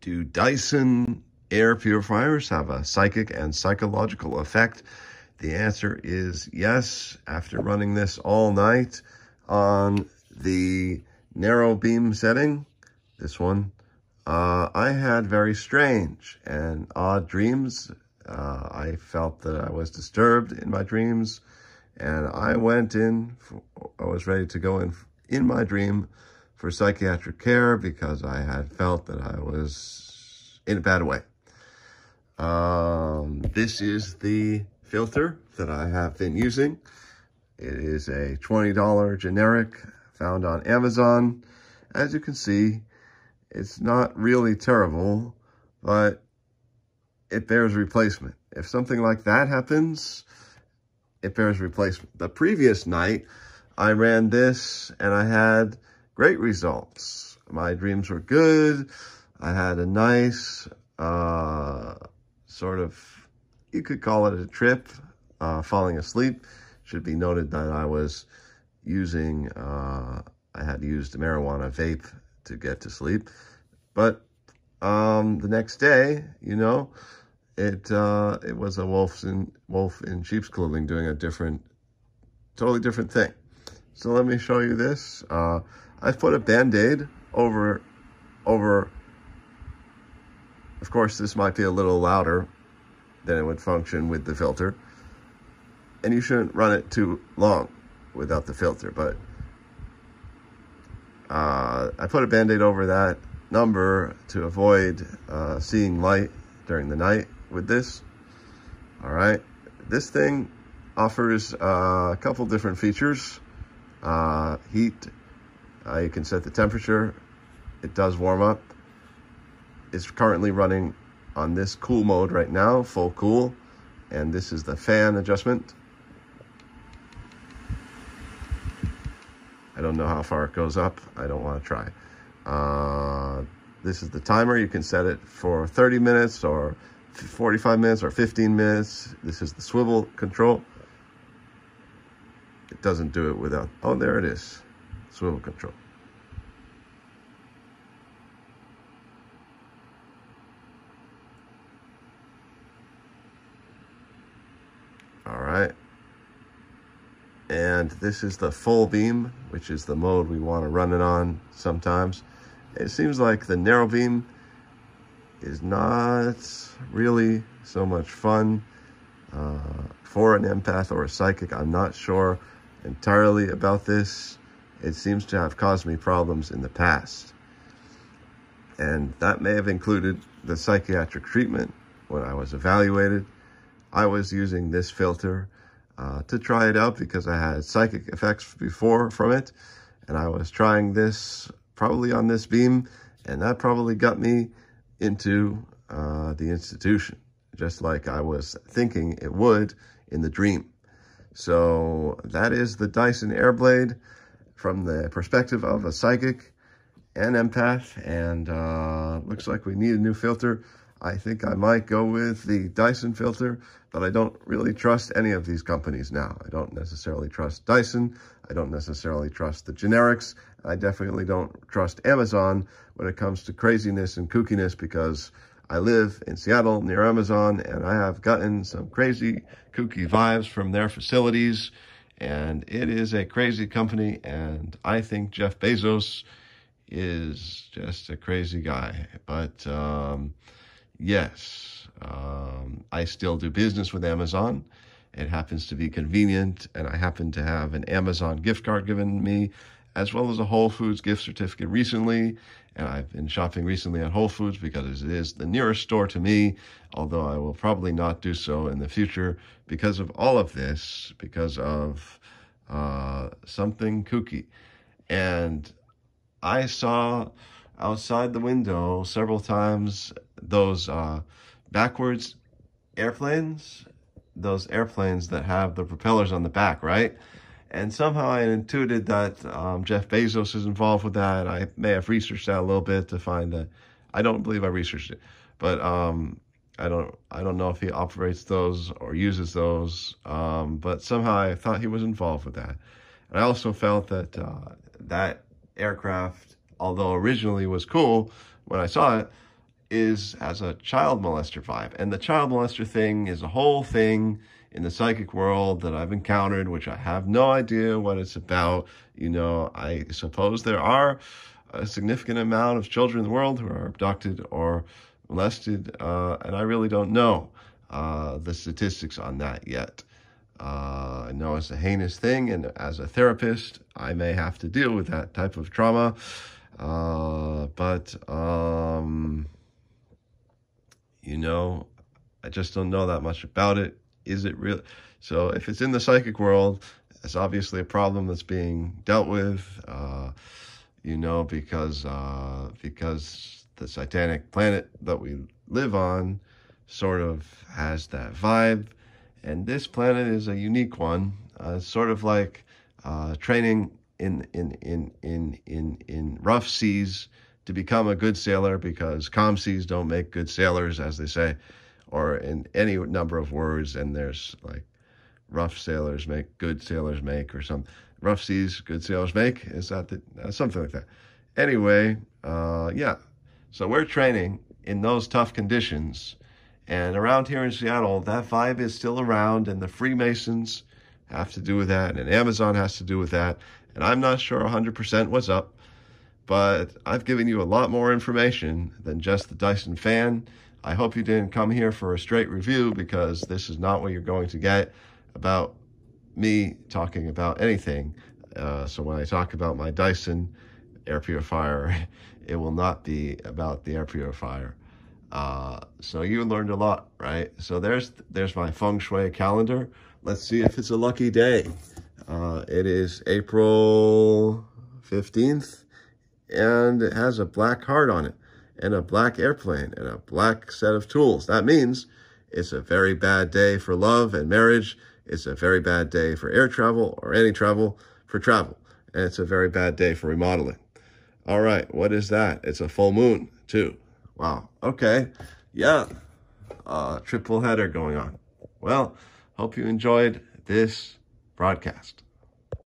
Do Dyson air purifiers have a psychic and psychological effect? The answer is yes. After running this all night on the narrow beam setting, this one, I had very strange and odd dreams. I felt that I was disturbed in my dreams, and I was ready to go in my dream for psychiatric care because I had felt that I was in a bad way. This is the filter that I have been using. It is a $20 generic found on Amazon. As you can see, it's not really terrible, but it bears replacement. If something like that happens, it bears replacement. The previous night, I ran this and I had great results. My dreams were good. I had a nice, sort of, you could call it a trip, falling asleep. Should be noted that I was using, I had used a marijuana vape to get to sleep. But the next day, you know, it was a wolf in sheep's clothing doing a totally different thing. So let me show you this. I've put a Band-Aid over, of course, this might be a little louder than it would function with the filter. And you shouldn't run it too long without the filter, but I put a Band-Aid over that number to avoid seeing light during the night with this. All right, this thing offers a couple different features. Heat, you can set the temperature. It does warm up. It's currently running on this cool mode right now, full cool, and this is the fan adjustment. I don't know how far it goes up. I don't want to try. This is the timer. You can set it for 30 minutes or 45 minutes or 15 minutes. This is the swivel control. It doesn't do it without, oh, there it is, swivel control. All right. And this is the full beam, which is the mode we want to run it on sometimes. It seems like the narrow beam is not really so much fun for an empath or a psychic. I'm not sure entirely about this. It seems to have caused me problems in the past. And that may have included the psychiatric treatment when I was evaluated. I was using this filter to try it out because I had psychic effects before from it. And I was trying this probably on this beam, and that probably got me into the institution, just like I was thinking it would in the dream. So that is the Dyson Airblade from the perspective of a psychic and empath, and looks like we need a new filter. I think I might go with the Dyson filter, but I don't really trust any of these companies now. I don't necessarily trust Dyson. I don't necessarily trust the generics. I definitely don't trust Amazon when it comes to craziness and kookiness, because I live in Seattle near Amazon, and I have gotten some crazy kooky vibes from their facilities, and it is a crazy company, and I think Jeff Bezos is just a crazy guy. But yes, I still do business with Amazon. It happens to be convenient, and I happen to have an Amazon gift card given me, as well as a Whole Foods gift certificate recently. And I've been shopping recently at Whole Foods because it is the nearest store to me, although I will probably not do so in the future because of all of this, because of something kooky. And I saw outside the window several times those backwards airplanes, those airplanes that have the propellers on the back, right? And somehow I intuited that Jeff Bezos is involved with that. I may have researched that a little bit to find that. I don't believe I researched it, but I don't know if he operates those or uses those. But somehow I thought he was involved with that. And I also felt that that aircraft, although originally was cool when I saw it, is as a child molester vibe. And the child molester thing is a whole thing in the psychic world that I've encountered, which I have no idea what it's about. You know, I suppose there are a significant amount of children in the world who are abducted or molested, and I really don't know the statistics on that yet. I know it's a heinous thing, and as a therapist, I may have to deal with that type of trauma, but you know, I just don't know that much about it. Is it real? So if it's in the psychic world, it's obviously a problem that's being dealt with, you know, because the satanic planet that we live on sort of has that vibe. And this planet is a unique one. It's sort of like training in rough seas to become a good sailor, because calm seas don't make good sailors, as they say, or in any number of words. And there's like rough sailors make good sailors make, or some rough seas good sailors make. Is that something like that? Anyway, yeah. So we're training in those tough conditions. And around here in Seattle, that vibe is still around, and the Freemasons have to do with that, and Amazon has to do with that. And I'm not sure 100% what's up, but I've given you a lot more information than just the Dyson fan. I hope you didn't come here for a straight review, because this is not what you're going to get about me talking about anything. So when I talk about my Dyson air purifier, it will not be about the air purifier. So you learned a lot, right? So there's my feng shui calendar. Let's see if it's a lucky day. It is April 15th, and it has a black heart on it, and a black airplane, and a black set of tools. That means it's a very bad day for love and marriage. It's a very bad day for air travel, or any travel, for travel. And it's a very bad day for remodeling. All right, what is that? It's a full moon, too. Wow, okay, yeah, triple header going on. Well, hope you enjoyed this broadcast.